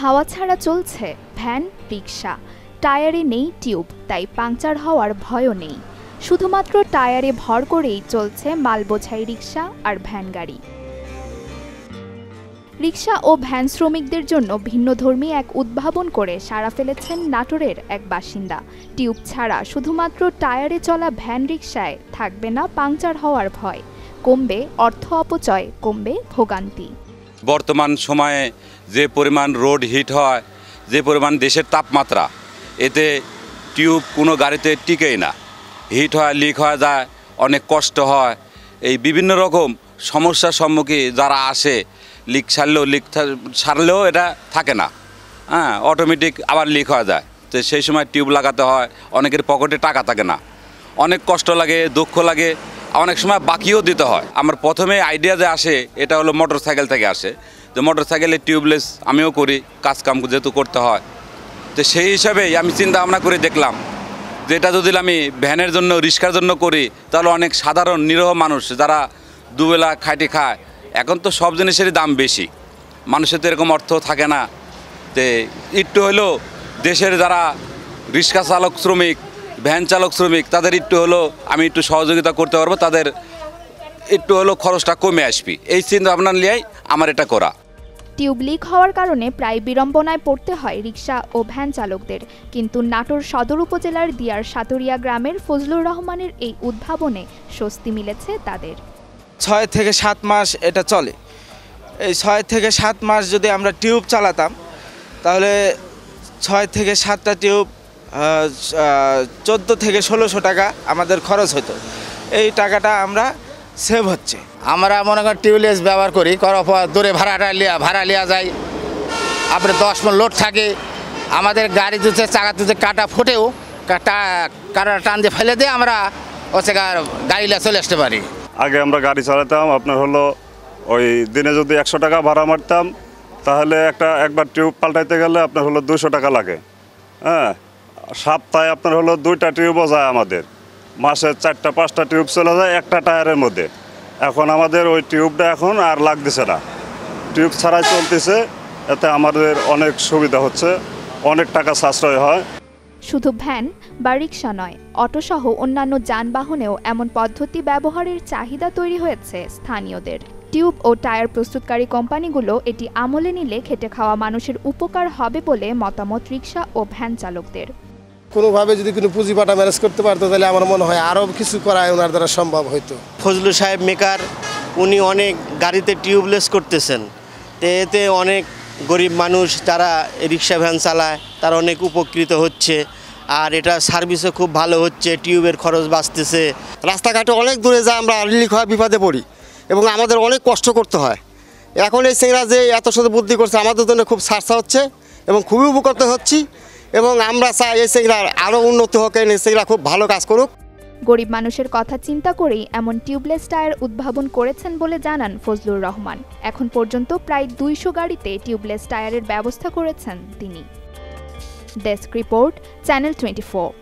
হাওয়া ছাড়া চলছে ভ্যান, রিকশা। টায়ারে নেই টিউব, তাই পাংচার হওয়ার ভয়ও নেই। শুধুমাত্র টায়ারে ভর করেই চলছে মালবোঝাই রিকশা আর ভ্যান গাড়ি। রিকশা ও ভ্যান শ্রমিকদের জন্য ভিন্নধর্মী এক উদ্ভাবন করে সাড়া ফেলেছেন নাটোরের এক বাসিন্দা। টিউব ছাড়া শুধুমাত্র টায়ারে চলা ভ্যান রিকশায় থাকবে না পাংচার হওয়ার ভয়, কমবে অর্থ অপচয়, কমবে ভোগান্তি। বর্তমান সময়ে যে পরিমাণ রোড হিট হয়, যে পরিমাণ দেশের তাপমাত্রা, এতে টিউব কোনো গাড়িতে টিকেই না। হিট হয়, লিক হয়ে যায়, অনেক কষ্ট হয়। এই বিভিন্ন রকম সমস্যার সম্মুখীন যারা আসে, লিক সারলেও এটা থাকে না, অটোমেটিক আবার লিক হয়ে যায়। তো সেই সময় টিউব লাগাতে হয়, অনেকের পকেটে টাকা থাকে না, অনেক কষ্ট লাগে, দুঃখ লাগে, অনেক সময় বাকিও দিতে হয়। আমার প্রথমে আইডিয়া যে আসে এটা হলো মোটর সাইকেল থেকে আসে, তো মোটর সাইকেলে টিউবলেস আমিও করি, কাজকাম যেহেতু করতে হয়। তো সেই হিসাবেই আমি চিন্তা ভাবনা করে দেখলাম যে এটা যদি আমি ভ্যানের জন্য, রিক্সার জন্য করি, তাহলে অনেক সাধারণ নিরহ মানুষ যারা দুবেলা খাইতে খায়, এখন তো সব জিনিসেরই দাম বেশি, মানুষের তো এরকম অর্থ থাকে না। তো একটু হলেও দেশের যারা রিক্সা চালক শ্রমিক, ভ্যান চালক শ্রমিক, তাদের একটু হলেও আমি একটু সহযোগিতা করতে পারবো, তাদের একটু হলেও খরচটা কমে আসবে, এই চিন্তা ভাবনা নিয়েই আমার এটা করা। টিউব লিক হওয়ার কারণে প্রায় বিড়ম্বনায় পড়তে হয় রিকশা ও ভ্যান চালকদের, কিন্তু নাটোর সদর উপজেলার দিয়ার সাতুরিয়া গ্রামের ফজলুর রহমানের এই উদ্ভাবনে স্বস্তি মিলেছে তাদের। 6 থেকে 7 মাস এটা চলে। এই 6 থেকে 7 মাস যদি আমরা টিউব চালাতাম, তাহলে 6 থেকে 7টা টিউব 14 থেকে 1600 টাকা আমাদের খরচ হতো। এই টাকাটা আমরা সেভ হচ্ছে। আমরা মনে করি টিউবলেস ব্যবহার করি, করার পর দূরে ভাড়া লিয়া যায়, আপনি 10 মণ লোড থাকে, আমাদের গাড়ি দুধে চাকা দুধে কাটা ফুটেও কাটা টান দিয়ে ফেলে দিয়ে আমরা হচ্ছে গাড়ি লিয়ে চলে আসতে পারি। আগে আমরা গাড়ি চালাতাম, আপনার হলো ওই দিনে যদি 100 টাকা ভাড়া মারতাম, তাহলে একবার টিউব পাল্টাইতে গেলে আপনার হলো 200 টাকা লাগে। সপ্তাহে আপনার হলো 2টা টিউবও যায় আমাদের, মাসে 4টা 5টা টিউব চলে যায় একটা টায়ারের মধ্যে। এখন আমাদের ওই টিউবটা এখন আর লাগতেছে না, টিউব ছাড়াই চলতেছে। এতে আমাদের অনেক সুবিধা হচ্ছে, অনেক টাকা সাশ্রয় হয়। শুধু ভ্যান বা রিকশা নয়, অটোসহ অন্যান্য যানবাহনেও এমন পদ্ধতি ব্যবহারের চাহিদা তৈরি হয়েছে স্থানীয়দের। টিউব ও টায়ার প্রস্তুতকারী কোম্পানিগুলো এটি আমলে নিলে খেটে খাওয়া মানুষের উপকার হবে বলে মতামত রিকশা ও ভ্যান চালকদের। কোনোভাবে যদি কোনো পুঁজিপাটা ম্যানেজ করতে পারতো, তাহলে আমার মনে হয় আরও কিছু করা ওনার দ্বারা সম্ভব হইতো। ফজলু সাহেব মেকার, উনি অনেক গাড়িতে টিউবলেস করতেছেন, এতে অনেক গরিব মানুষ যারা রিক্সা ভ্যান চালায় তারা অনেক উপকৃত হচ্ছে, আর এটা সার্ভিসও খুব ভালো হচ্ছে, টিউবের খরচ বাঁচতেছে। রাস্তাঘাটে অনেক দূরে যায়, আমরা লিক হওয়া বিপদে পড়ি এবং আমাদের অনেক কষ্ট করতে হয়। এখন এই ছেলেরা যে এত সাথে বুদ্ধি করছে, আমাদের জন্য খুব সার্থক হচ্ছে এবং খুবই উপকৃত হচ্ছি, এবং আমরা চাই এই ছেলেরা আরও উন্নতি হোক, এই ছেলেরা খুব ভালো কাজ করুক। গরিব মানুষের কথা চিন্তা করেই এমন টিউবলেস টায়ার উদ্ভাবন করেছেন বলে জানান ফজলুর রহমান। এখন পর্যন্ত প্রায় 200 গাড়িতে টিউবলেস টায়ারের ব্যবস্থা করেছেন তিনি। Desk report, channel 24।